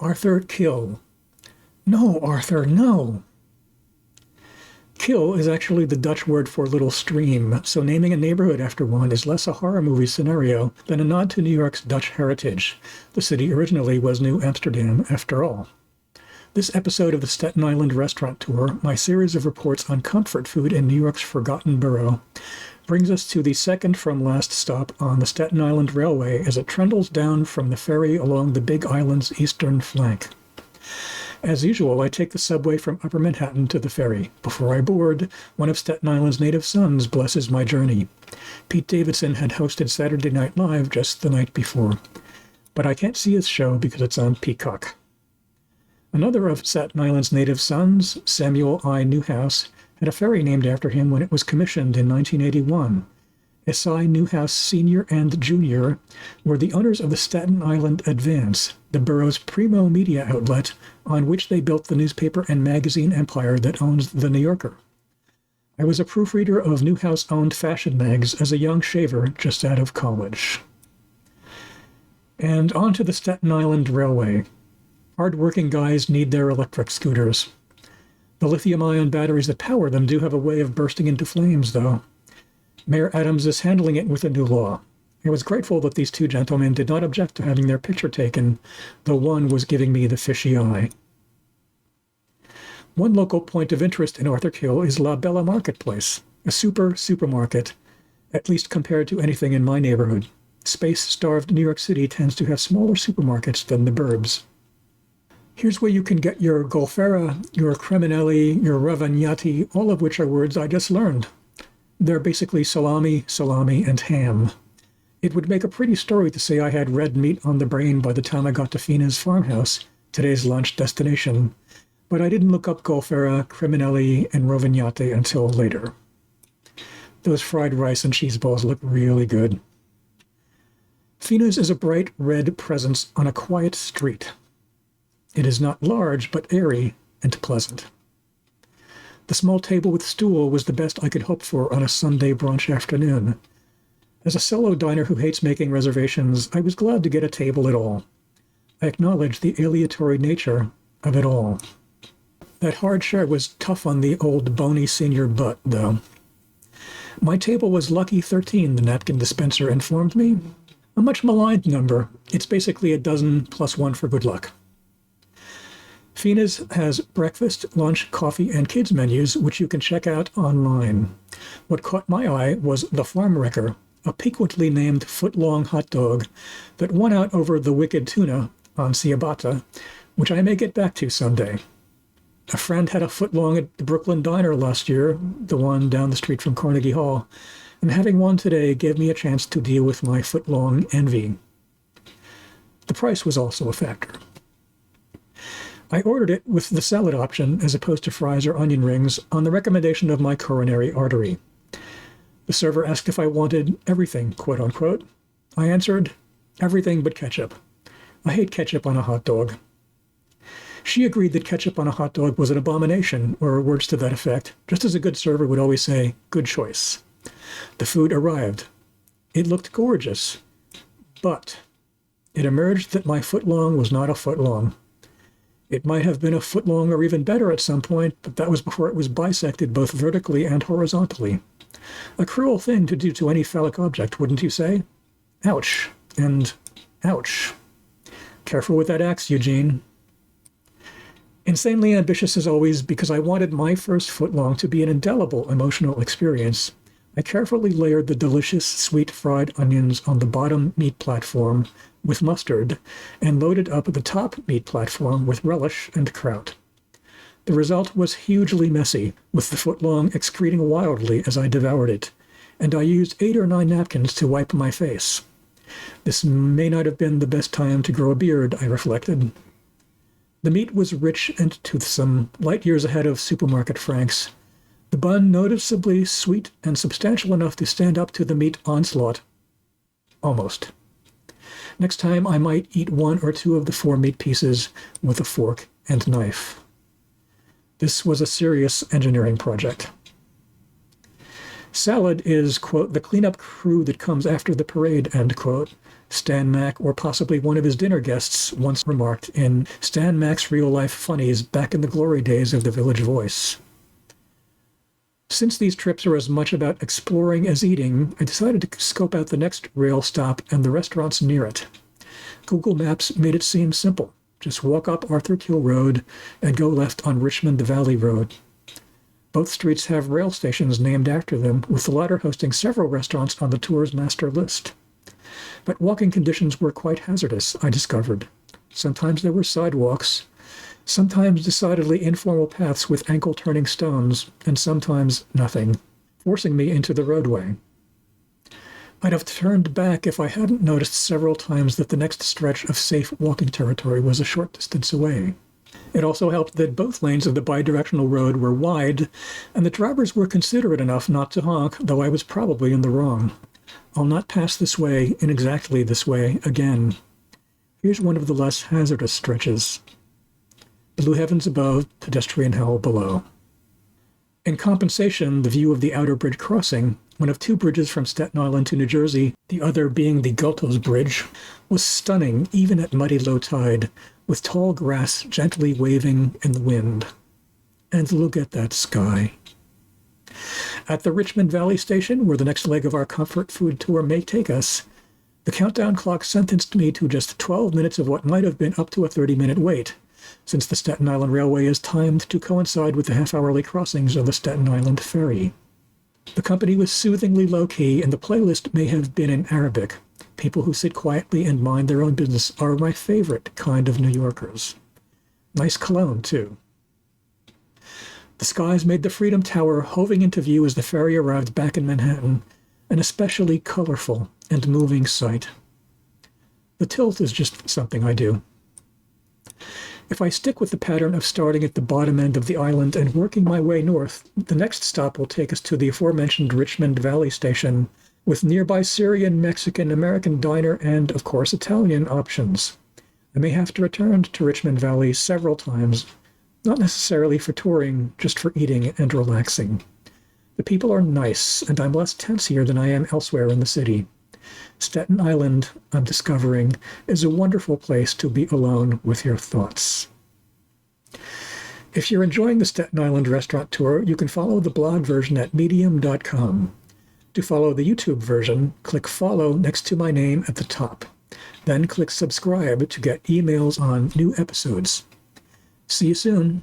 Arthur Kill. No, Arthur, no. Kill is actually the Dutch word for little stream, so naming a neighborhood after one is less a horror movie scenario than a nod to New York's Dutch heritage. The city originally was New Amsterdam, after all. This episode of the Staten Island Restaurant Tour, my series of reports on comfort food in New York's forgotten borough, brings us to the second from last stop on the Staten Island Railway as it trundles down from the ferry along the Big Island's eastern flank. As usual, I take the subway from Upper Manhattan to the ferry. Before I board, one of Staten Island's native sons blesses my journey. Pete Davidson had hosted Saturday Night Live just the night before. But I can't see his show because it's on Peacock. Another of Staten Island's native sons, Samuel I. Newhouse, had a ferry named after him when it was commissioned in 1981. S.I. Newhouse Sr. and Jr. were the owners of the Staten Island Advance, the borough's primo media outlet on which they built the newspaper and magazine empire that owns The New Yorker. I was a proofreader of Newhouse-owned fashion mags as a young shaver just out of college. And on to the Staten Island Railway. Hard-working guys need their electric scooters. The lithium-ion batteries that power them do have a way of bursting into flames, though. Mayor Adams is handling it with a new law. I was grateful that these two gentlemen did not object to having their picture taken, though one was giving me the fishy eye. One local point of interest in Arthur Kill is La Bella Marketplace, a supermarket, at least compared to anything in my neighborhood. Space-starved New York City tends to have smaller supermarkets than the burbs. Here's where you can get your golfera, your creminelli, your ravagnati, all of which are words I just learned. They're basically salami, and ham. It would make a pretty story to say I had red meat on the brain by the time I got to Fina's Farmhouse, today's lunch destination, but I didn't look up golfera, creminelli, and ravagnati until later. Those fried rice and cheese balls look really good. Fina's is a bright red presence on a quiet street. It is not large, but airy and pleasant. The small table with stool was the best I could hope for on a Sunday brunch afternoon. As a solo diner who hates making reservations, I was glad to get a table at all. I acknowledged the aleatory nature of it all. That hard share was tough on the old bony senior butt, though. My table was lucky 13, the napkin dispenser informed me. A much maligned number. It's basically a dozen plus one for good luck. Fina's has breakfast, lunch, coffee, and kids menus, which you can check out online. What caught my eye was the Farm Wrecker, a piquantly named foot-long hot dog that won out over the Wicked Tuna on ciabatta, which I may get back to someday. A friend had a foot-long at the Brooklyn Diner last year, the one down the street from Carnegie Hall, and having one today gave me a chance to deal with my foot-long envy. The price was also a factor. I ordered it with the salad option as opposed to fries or onion rings on the recommendation of my coronary artery. The server asked if I wanted everything, quote unquote. I answered, everything but ketchup. I hate ketchup on a hot dog. She agreed that ketchup on a hot dog was an abomination, or words to that effect, just as a good server would always say, good choice. The food arrived. It looked gorgeous, but it emerged that my footlong was not a footlong. It might have been a foot long or even better at some point, but that was before it was bisected both vertically and horizontally. A cruel thing to do to any phallic object, wouldn't you say? Ouch. And ouch. Careful with that axe, Eugene. Insanely ambitious as always, because I wanted my first footlong to be an indelible emotional experience, I carefully layered the delicious sweet fried onions on the bottom meat platform with mustard, and loaded up the top meat platform with relish and kraut. The result was hugely messy, with the footlong excreting wildly as I devoured it, and I used 8 or 9 napkins to wipe my face. This may not have been the best time to grow a beard, I reflected. The meat was rich and toothsome, light years ahead of supermarket Frank's. The bun noticeably sweet and substantial enough to stand up to the meat onslaught. Almost. Next time I might eat 1 or 2 of the 4 meat pieces with a fork and knife. This was a serious engineering project. Salad is, quote, the cleanup crew that comes after the parade, end quote, Stan Mack, or possibly one of his dinner guests, once remarked in Stan Mack's real-life funnies back in the glory days of the Village Voice. Since these trips are as much about exploring as eating, I decided to scope out the next rail stop and the restaurants near it. Google Maps made it seem simple. Just walk up Arthur Kill Road and go left on Richmond Valley Road. Both streets have rail stations named after them, with the latter hosting several restaurants on the tour's master list. But walking conditions were quite hazardous, I discovered. Sometimes there were sidewalks, sometimes decidedly informal paths with ankle-turning stones, and sometimes nothing, forcing me into the roadway. I'd have turned back if I hadn't noticed several times that the next stretch of safe walking territory was a short distance away. It also helped that both lanes of the bidirectional road were wide, and the drivers were considerate enough not to honk, though I was probably in the wrong. I'll not pass this way in exactly this way again. Here's one of the less hazardous stretches. Blue heavens above, pedestrian hell below. In compensation, the view of the Outer Bridge crossing, one of two bridges from Staten Island to New Jersey, the other being the Gultos Bridge, was stunning even at muddy low tide, with tall grass gently waving in the wind. And look at that sky. At the Richmond Valley Station, where the next leg of our comfort food tour may take us, the countdown clock sentenced me to just 12 minutes of what might have been up to a 30-minute wait, since the Staten Island Railway is timed to coincide with the half-hourly crossings of the Staten Island Ferry. The company was soothingly low-key, and the playlist may have been in Arabic. People who sit quietly and mind their own business are my favorite kind of New Yorkers. Nice cologne, too. The skies made the Freedom Tower hoving into view as the ferry arrived back in Manhattan, an especially colorful and moving sight. The tilt is just something I do. If I stick with the pattern of starting at the bottom end of the island and working my way north, the next stop will take us to the aforementioned Richmond Valley Station, with nearby Syrian, Mexican, American diner, and, of course, Italian options. I may have to return to Richmond Valley several times, not necessarily for touring, just for eating and relaxing. The people are nice, and I'm less tense here than I am elsewhere in the city. Staten Island, I'm discovering, is a wonderful place to be alone with your thoughts. If you're enjoying the Staten Island restaurant tour, you can follow the blog version at medium.com. To follow the YouTube version, click follow next to my name at the top. Then click subscribe to get emails on new episodes. See you soon.